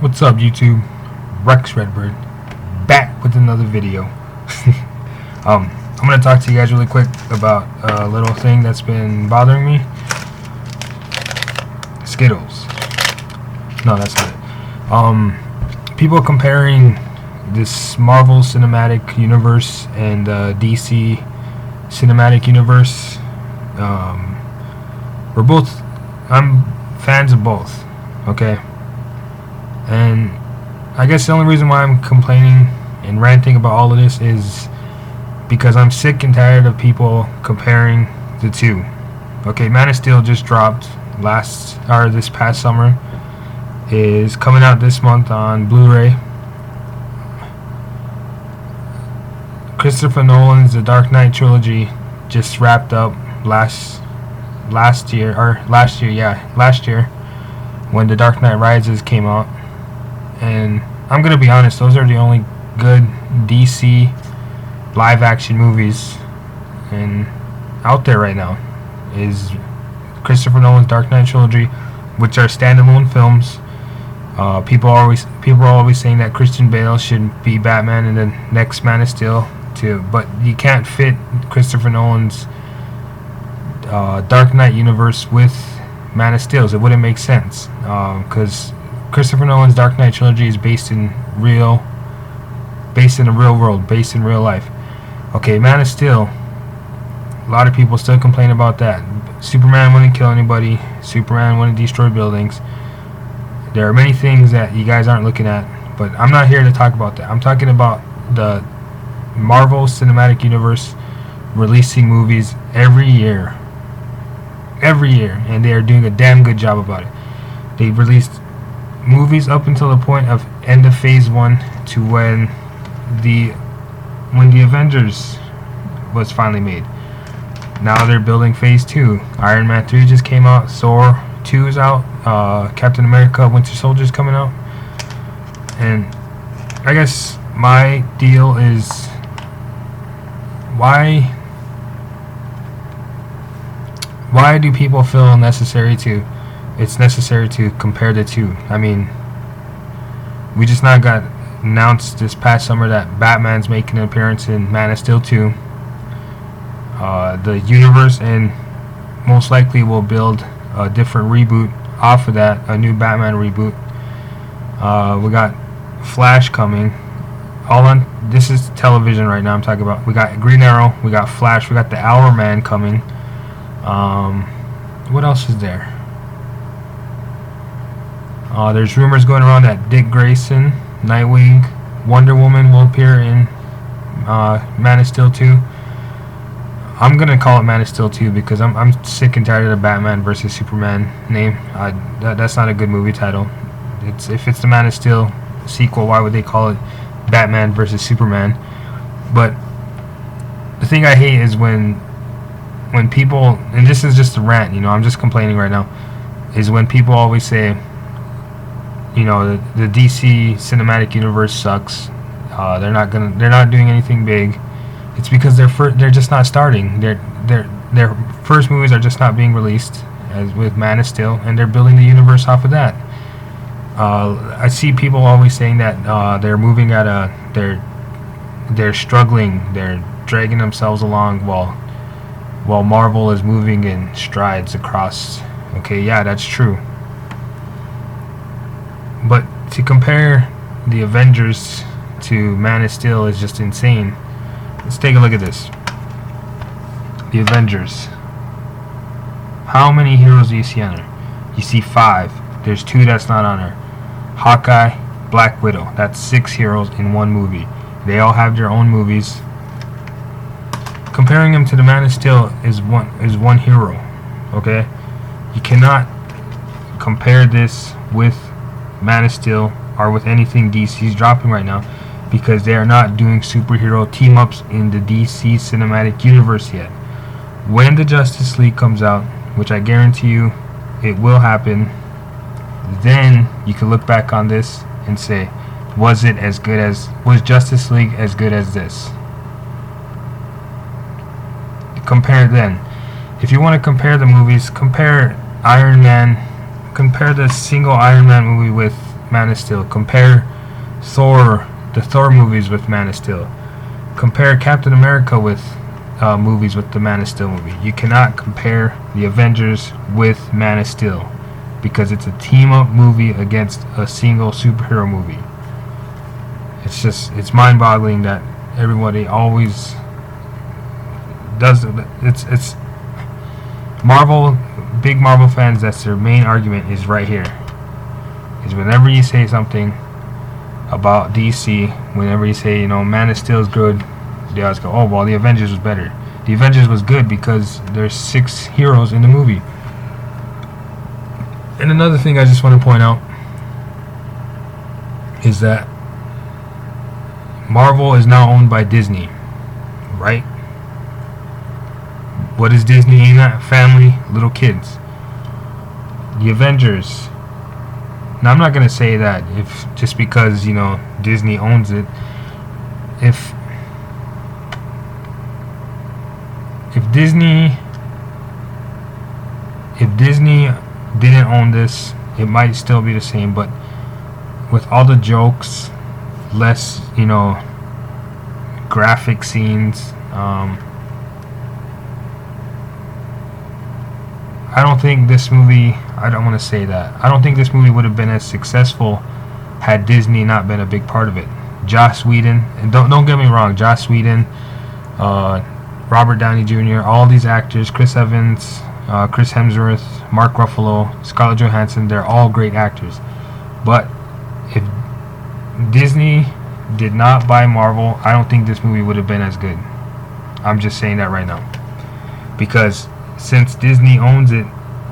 What's up, YouTube? Rex Redbird back with another video. I'm gonna talk to you guys really quick about a little thing that's been bothering me. Skittles. No, that's not it. People comparing this Marvel Cinematic Universe and DC Cinematic Universe. I'm fans of both. Okay. And I guess the only reason why I'm complaining and ranting about all of this is because I'm sick and tired of people comparing the two. Okay, Man of Steel just dropped this past summer. Is coming out this month on Blu-ray. Christopher Nolan's The Dark Knight trilogy just wrapped up last year when The Dark Knight Rises came out. And I'm gonna be honest, those are the only good DC live action movies and out there right now is Christopher Nolan's Dark Knight trilogy, which are standalone films. People are always saying that Christian Bale should be Batman in the next Man of Steel too, but you can't fit Christopher Nolan's Dark Knight universe with Man of Steel's. It wouldn't make sense because Christopher Nolan's Dark Knight trilogy is based in the real world, based in real life. Okay, Man of Steel, a lot of people still complain about that. Superman wouldn't kill anybody. Superman wouldn't destroy buildings. There are many things that you guys aren't looking at, but I'm not here to talk about that. I'm talking about the Marvel Cinematic Universe releasing movies every year, and they are doing a damn good job about it. They released movies up until the point of end of Phase 1 to when the Avengers was finally made. Now they're building Phase 2. Iron Man 3 just came out. Thor 2 is out. Captain America Winter Soldier is coming out. And I guess my deal is why do people feel it's necessary to compare the two? I mean, we just now got announced this past summer that Batman's making an appearance in Man of Steel 2. The universe and most likely will build a different reboot off of that, a new Batman reboot. We got Flash coming. This is television right now I'm talking about. We got Green Arrow, we got Flash, we got the Hour Man coming. What else is there? There's rumors going around that Dick Grayson, Nightwing, Wonder Woman will appear in Man of Steel 2. I'm gonna call it Man of Steel 2 because I'm sick and tired of the Batman versus Superman name. That's not a good movie title. If it's the Man of Steel sequel, why would they call it Batman versus Superman? But the thing I hate is when people, and this is just a rant, I'm just complaining right now, is when people always say, the DC Cinematic Universe sucks. They're not doing anything big. It's because they're just not starting. Their first movies are just not being released, as with Man of Steel, and they're building the universe off of that. I see people always saying that they're moving they're struggling, they're dragging themselves along while Marvel is moving in strides across. Okay, yeah, that's true. But to compare the Avengers to Man of Steel is just insane. Let's take a look at this. The Avengers. How many heroes do you see on there? You see 5. There's 2 that's not on there. Hawkeye, Black Widow. That's 6 heroes in one movie. They all have their own movies. Comparing them to the Man of Steel is one hero. Okay? You cannot compare this with Man of Steel or with anything DC's dropping right now, because they are not doing superhero team-ups in the DC Cinematic Universe yet. When the Justice League comes out, which I guarantee you it will happen, then you can look back on this and say, was Justice League as good as this? Compare then. If you want to compare the movies, compare Iron Man, compare the single Iron Man movie with Man of Steel. Compare the Thor movies with Man of Steel. Compare Captain America with movies with the Man of Steel movie. You cannot compare the Avengers with Man of Steel because it's a team-up movie against a single superhero movie. It's mind-boggling that everybody always does it. It's Marvel, big Marvel fans, that's their main argument is right here. Is whenever you say something about DC, whenever you say, Man of Steel is good, they always go, oh, well, the Avengers was better. The Avengers was good because there's 6 heroes in the movie. And another thing I just want to point out is that Marvel is now owned by Disney, right? What is Disney aimed at? Family, little kids. The Avengers. Now, I'm not going to say that if just because, Disney owns it. If Disney didn't own this, it might still be the same, but with all the jokes, less, graphic scenes, I don't think this movie, I don't want to say that, I don't think this movie would have been as successful had Disney not been a big part of it. Joss Whedon, and don't get me wrong, Joss Whedon, Robert Downey Jr., all these actors, Chris Evans, Chris Hemsworth, Mark Ruffalo, Scarlett Johansson, they're all great actors. But if Disney did not buy Marvel, I don't think this movie would have been as good. I'm just saying that right now. Because since Disney owns it,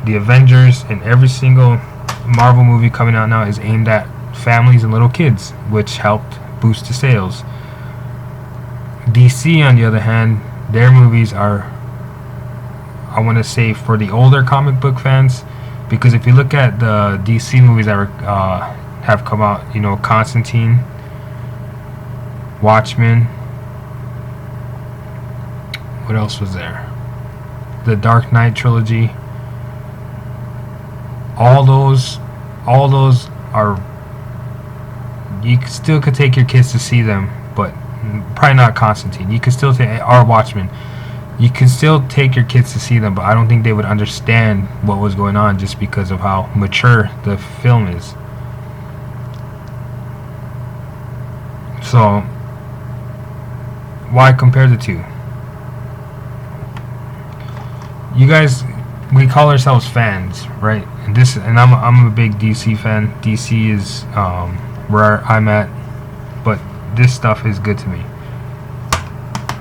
the Avengers and every single Marvel movie coming out now is aimed at families and little kids, which helped boost the sales. DC, on the other hand, their movies are, I want to say, for the older comic book fans, because if you look at the DC movies that have come out, Constantine, Watchmen, what else was there? The Dark Knight trilogy. All those are, you still could take your kids to see them, but probably not Constantine. You could still take, or Watchmen. You can still take your kids to see them, but I don't think they would understand what was going on just because of how mature the film is. So, why compare the two? You guys, we call ourselves fans, right? And I'm a big DC fan. DC is where I'm at, but this stuff is good to me.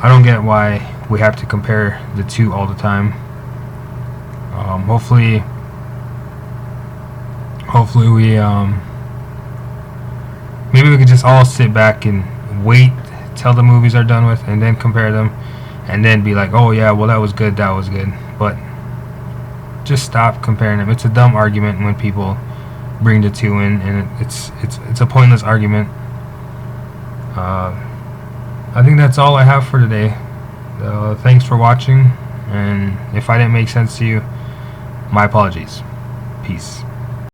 I don't get why we have to compare the two all the time. Hopefully we maybe we could just all sit back and wait till the movies are done with, and then compare them, and then be like, oh yeah, well that was good. But just stop comparing them. It's a dumb argument when people bring the two in, and it's a pointless argument. I think that's all I have for today. Thanks for watching, and if I didn't make sense to you, my apologies. Peace.